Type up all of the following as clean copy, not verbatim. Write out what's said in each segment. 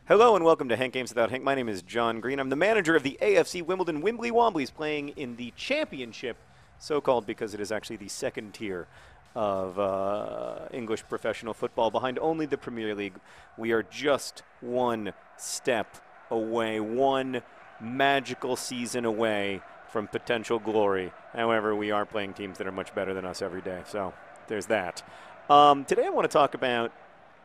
Hello and welcome to Hank Games Without Hank. My name is John Green. I'm the manager of the AFC Wimbly Womblys, playing in the championship, so-called because it is actually the second tier of English professional football, behind only the Premier League. We are just one step away, one magical season away from potential glory. However, we are playing teams that are much better than us every day, so there's that. Today I want to talk about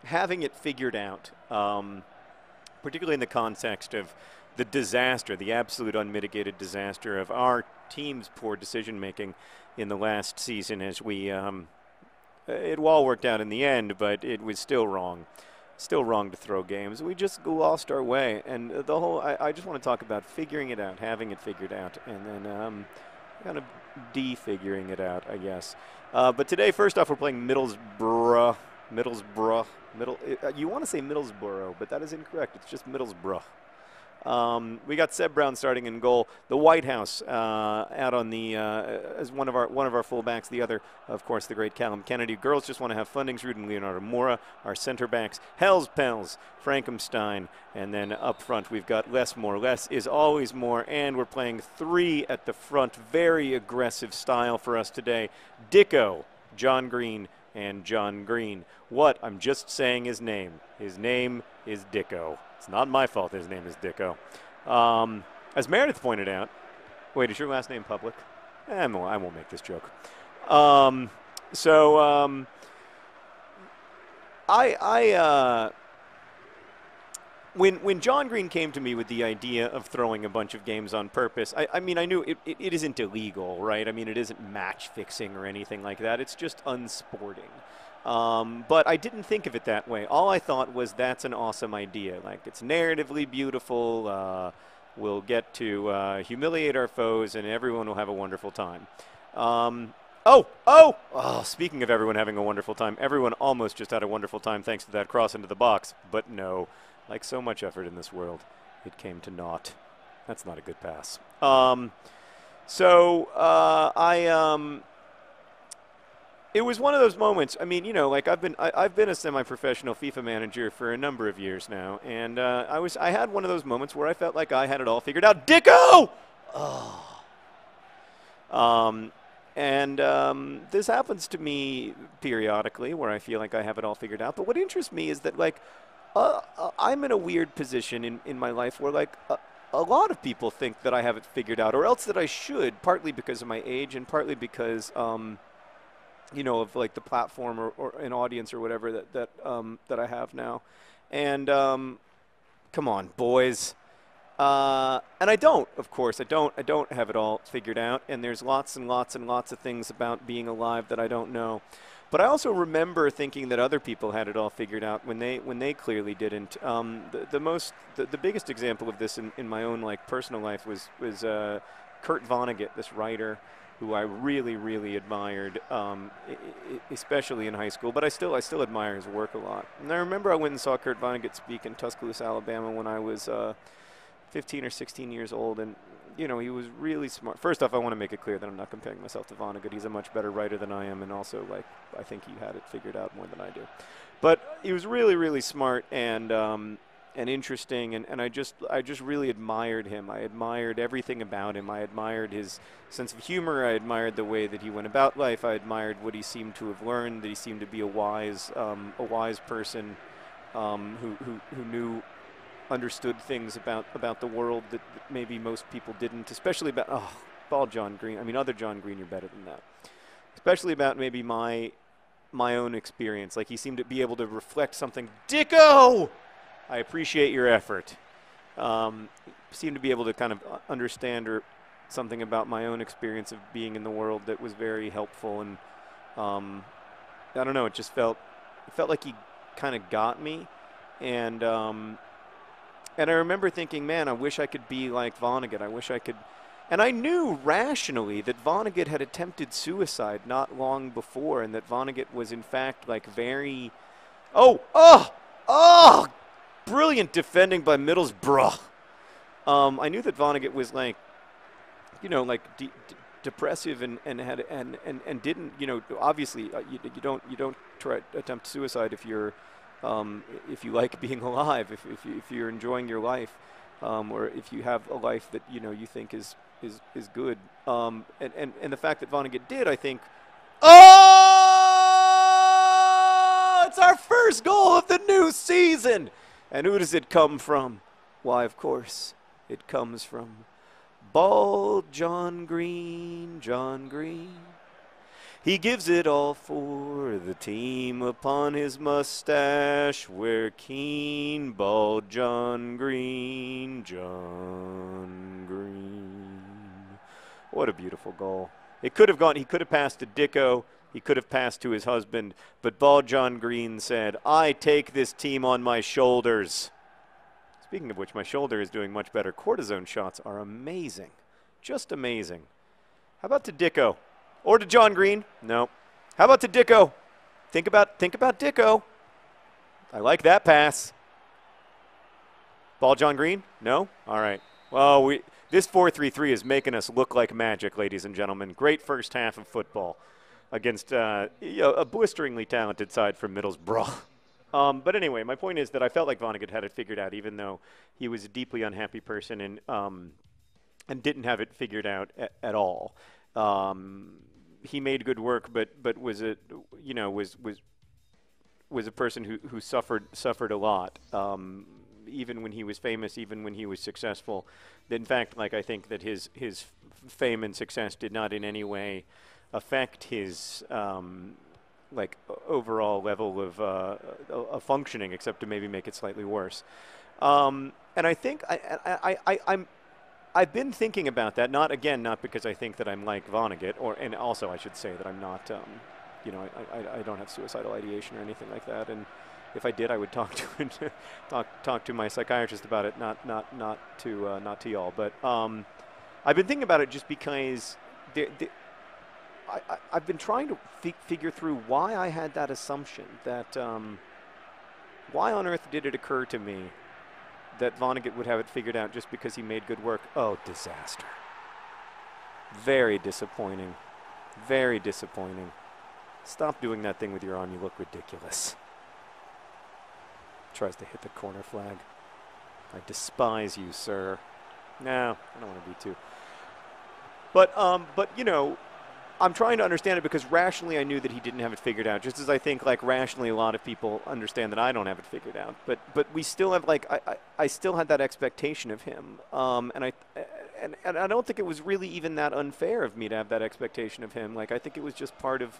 having it figured out. Particularly in the context of the disaster, the absolute unmitigated disaster of our team's poor decision-making in the last season, as we, it all worked out in the end, but it was still wrong. Still wrong to throw games. We just lost our way, and the whole, I just want to talk about figuring it out, having it figured out, and then kind of de-figuring it out, I guess. But today, first off, we're playing Middlesbrough. You want to say Middlesbrough, but that is incorrect. It's just Middlesbrough. We got Seb Brown starting in goal. The White House out on the as one of our fullbacks. The other, of course, the great Callum Kennedy. Girls just want to have fun. Rude and Leonardo Mora. Our center backs, Hells Pels, Frankenstein, and then up front we've got less more. Less is always more, and we're playing three at the front. Very aggressive style for us today. Dicko, John Green, and John Green. What? I'm just saying his name. His name is Dicko. It's not my fault his name is Dicko. As Meredith pointed out, wait, is your last name public? I won't make this joke. When John Green came to me with the idea of throwing a bunch of games on purpose, I mean, I knew it isn't illegal, right? I mean, it isn't match fixing or anything like that. It's just unsporting. But I didn't think of it that way. All I thought was that's an awesome idea. Like, it's narratively beautiful. We'll get to humiliate our foes, and everyone will have a wonderful time. Speaking of everyone having a wonderful time, everyone almost just had a wonderful time thanks to that cross into the box. But no. Like so much effort in this world, it came to naught. That's not a good pass. It was one of those moments. I mean, you know, like I've been a semi-professional FIFA manager for a number of years now, and I had one of those moments where I felt like I had it all figured out. Dicko! Oh. This happens to me periodically, where I feel like I have it all figured out. But what interests me is that, like, I'm in a weird position in my life where, like, a lot of people think that I have it figured out, or else that I should, partly because of my age and partly because, you know, of, like, the platform or an audience or whatever that I have now. And come on, boys. And I don't, of course. I don't have it all figured out, and there's lots and lots and lots of things about being alive that I don't know. But I also remember thinking that other people had it all figured out when they clearly didn't. The biggest example of this in my own, like, personal life was Kurt Vonnegut, this writer who I really admired, especially in high school. But I still admire his work a lot. And I remember I went and saw Kurt Vonnegut speak in Tuscaloosa, Alabama, when I was 15 or 16 years old, and you know, he was really smart. First off, I want to make it clear that I'm not comparing myself to Vonnegut. He's a much better writer than I am, and also, like, I think he had it figured out more than I do. But he was really smart and interesting, and I just really admired him. I admired everything about him. I admired his sense of humor. I admired the way that he went about life. I admired what he seemed to have learned. That he seemed to be a wise person who understood things about the world that maybe most people didn't, especially about John Green. I mean, other John Green, you're better than that. Especially about maybe my own experience. Like, he seemed to be able to reflect something. Dicko! I appreciate your effort. Seemed to be able to kind of understand something about my own experience of being in the world that was very helpful, and I don't know. It felt like he kind of got me, and I remember thinking, man, I wish I could be like Vonnegut. I wish I could. And I knew rationally that Vonnegut had attempted suicide not long before, and that Vonnegut was, in fact, like, very. Brilliant defending by Middlesbrough. I knew that Vonnegut was, like, you know, like depressive and didn't, you know, obviously you don't attempt suicide if you're if you like being alive, if you're enjoying your life, or if you have a life that you think is good, and the fact that Vonnegut did, I think. Oh, it's our first goal of the new season, and who does it come from? Why, of course, it comes from bald John Green, John Green. He gives it all for the team upon his mustache. We're keen, bald John Green, John Green. What a beautiful goal. It could have gone, he could have passed to Dicko, he could have passed to his husband, but bald John Green said, I take this team on my shoulders. Speaking of which, my shoulder is doing much better. Cortisone shots are amazing. Just amazing. How about to Dicko? Or to John Green? No. How about to Dicko? Think about Dicko. I like that pass. Ball John Green? No? All right. Well, this 4-3-3 is making us look like magic, ladies and gentlemen. Great first half of football against a blisteringly talented side from Middlesbrough. But anyway, my point is that I felt like Vonnegut had it figured out, even though he was a deeply unhappy person and didn't have it figured out at all. He made good work, but was a person who suffered a lot, even when he was famous, even when he was successful. In fact, like, I think that his fame and success did not in any way affect his overall level of functioning, except to maybe make it slightly worse. And I think I've been thinking about that. Not because I think that I'm like Vonnegut, and also I should say that I'm not. I don't have suicidal ideation or anything like that. And if I did, I would talk to my psychiatrist about it. Not to y'all. But I've been thinking about it just because I've been trying to figure through why I had that assumption. That why on earth did it occur to me that Vonnegut would have it figured out just because he made good work? Oh, disaster. Very disappointing. Very disappointing. Stop doing that thing with your arm. You look ridiculous. Tries to hit the corner flag. I despise you, sir. No, I don't want to be too. But I'm trying to understand it because rationally I knew that he didn't have it figured out, just as I think, like, rationally a lot of people understand that I don't have it figured out. But we still have, like, I still had that expectation of him, and I don't think it was really even that unfair of me to have that expectation of him. Like, I think it was just part of,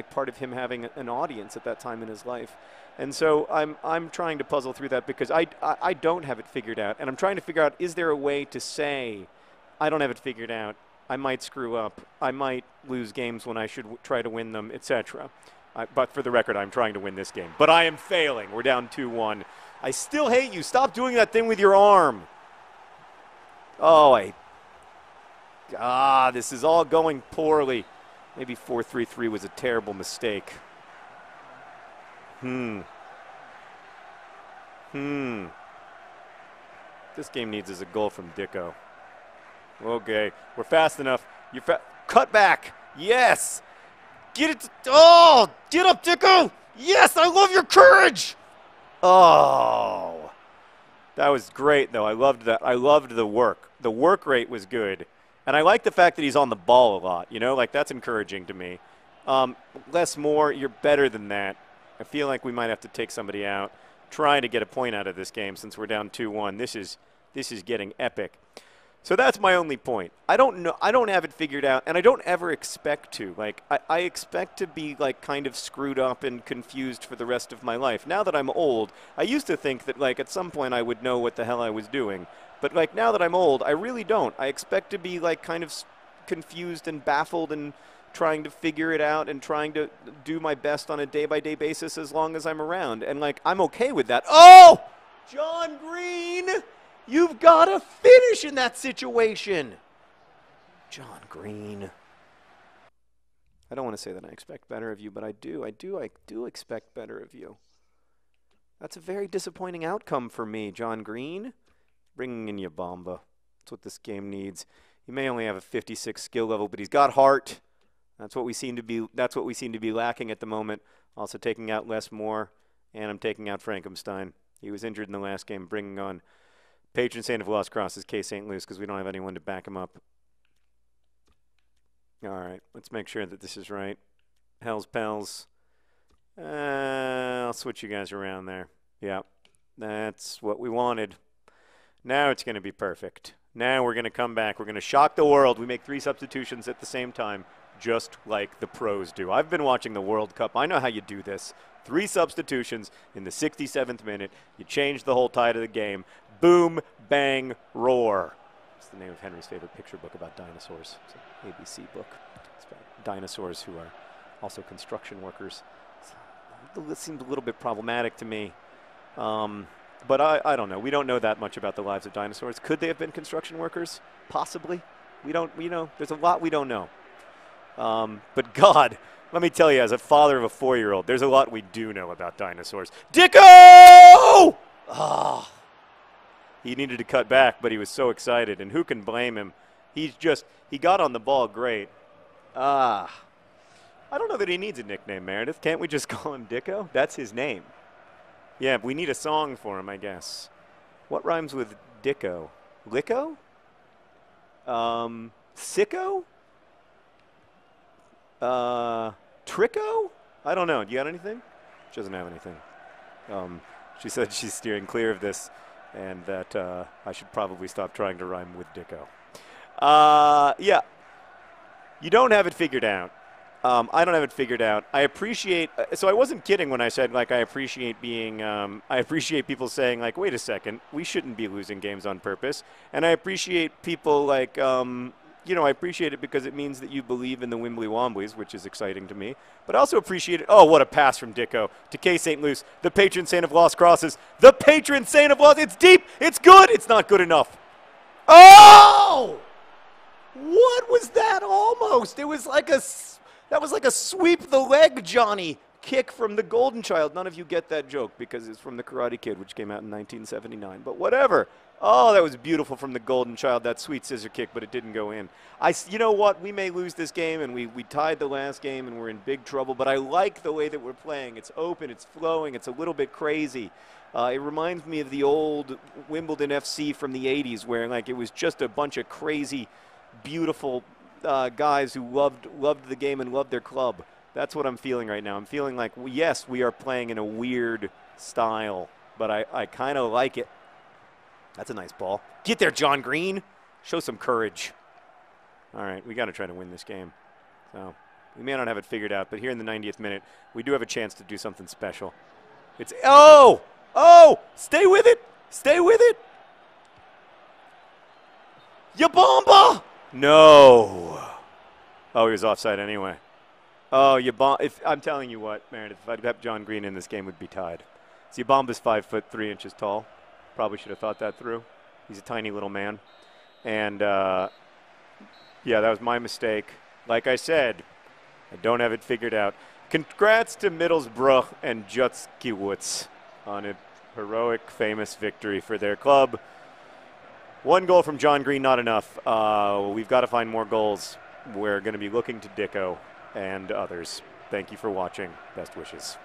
part of him having an audience at that time in his life. And so I'm trying to puzzle through that because I don't have it figured out, and I'm trying to figure out, is there a way to say I don't have it figured out? I might screw up. I might lose games when I should try to win them, etc. But for the record, I'm trying to win this game. But I am failing. We're down 2-1. I still hate you. Stop doing that thing with your arm. Oh, this is all going poorly. Maybe 4-3-3 was a terrible mistake. This game needs is a goal from Dicko. Okay, we're fast enough. Cut back. Yes. Get it. Oh, get up, Dicko. Yes, I love your courage. Oh, that was great, though. I loved that. I loved the work. The work rate was good. And I like the fact that he's on the ball a lot. Like, that's encouraging to me. Less more, you're better than that. I feel like we might have to take somebody out. Trying to get a point out of this game since we're down 2-1. This is getting epic. So that's my only point. I don't know. I don't have it figured out, and I don't ever expect to. Like, I expect to be, like, kind of screwed up and confused for the rest of my life. Now that I'm old, I used to think that, like, at some point I would know what the hell I was doing. But, like, now that I'm old, I really don't. I expect to be, like, kind of confused and baffled and trying to figure it out and trying to do my best on a day-by-day basis as long as I'm around. And, like, I'm okay with that. Oh! John Green! You've got to finish in that situation. John Green. I don't want to say that I expect better of you, but I do expect better of you. That's a very disappointing outcome for me, John Green. Bringing in Yabamba. That's what this game needs. He may only have a 56 skill level, but he's got heart. That's what we seem to be lacking at the moment. Also taking out less more And I'm taking out Frankenstein. He was injured in the last game, bringing on patron saint of lost crosses, K. St. Louis, because we don't have anyone to back him up. All right, let's make sure that this is right. Hell's Pals. I'll switch you guys around there. Yeah, that's what we wanted. Now it's going to be perfect. Now we're going to come back. We're going to shock the world. We make 3 substitutions at the same time, just like the pros do. I've been watching the World Cup. I know how you do this. 3 substitutions in the 67th minute. You change the whole tide of the game. Boom, bang, roar. It's the name of Henry's favorite picture book about dinosaurs. It's an ABC book. It's about dinosaurs who are also construction workers. This seems a little bit problematic to me. But I don't know. We don't know that much about the lives of dinosaurs. Could they have been construction workers? Possibly. We don't, there's a lot we don't know. But God, let me tell you, as a father of a 4-year-old, there's a lot we do know about dinosaurs. Dicko! Ah. He needed to cut back, but he was so excited, and who can blame him? He got on the ball great. I don't know that he needs a nickname, Meredith. Can't we just call him Dicko? That's his name. Yeah, we need a song for him, I guess. What rhymes with Dicko? Licko? Sicko? Tricko? I don't know. Do you got anything? She doesn't have anything. She said she's steering clear of this and that I should probably stop trying to rhyme with Dicko. Yeah. You don't have it figured out. I don't have it figured out. I appreciate, so I wasn't kidding when I said, like, I appreciate being, I appreciate people saying, like, wait a second, we shouldn't be losing games on purpose. And I appreciate people, like, I appreciate it because it means that you believe in the Wimbly Womblys, which is exciting to me. But I also appreciate it. Oh, what a pass from Dicko to K. St. Louis, the patron saint of lost crosses. The patron saint of lost. It's deep. It's good. It's not good enough. Oh! What was that almost? It was like that was like a sweep the leg Johnny kick from the Golden Child. None of you get that joke because it's from the Karate Kid, which came out in 1979. But whatever. Oh, that was beautiful from the Golden Child, that sweet scissor kick, but it didn't go in. You know what? We may lose this game, and we tied the last game, and we're in big trouble. But I like the way that we're playing. It's open. It's flowing. It's a little bit crazy. It reminds me of the old Wimbledon FC from the 80s, where like it was just a bunch of crazy, beautiful guys who loved the game and loved their club. That's what I'm feeling right now. I'm feeling like, yes, we are playing in a weird style, but I kind of like it. That's a nice ball. Get there, John Green. Show some courage. All right, we got to try to win this game. So we may not have it figured out, but here in the 90th minute, we do have a chance to do something special. It's, oh, stay with it. Stay with it. Ya bomba. No. Oh, he was offside anyway. Oh, I'm telling you what, Meredith, if I'd have John Green in this game, would be tied. See, Bomba's 5'3" tall. Probably should have thought that through. He's a tiny little man. And, yeah, that was my mistake. Like I said, I don't have it figured out. Congrats to Middlesbrough and Jutskiewicz on a heroic, famous victory for their club. 1 goal from John Green, not enough. We've got to find more goals. We're going to be looking to Dicko and others. Thank you for watching. Best wishes.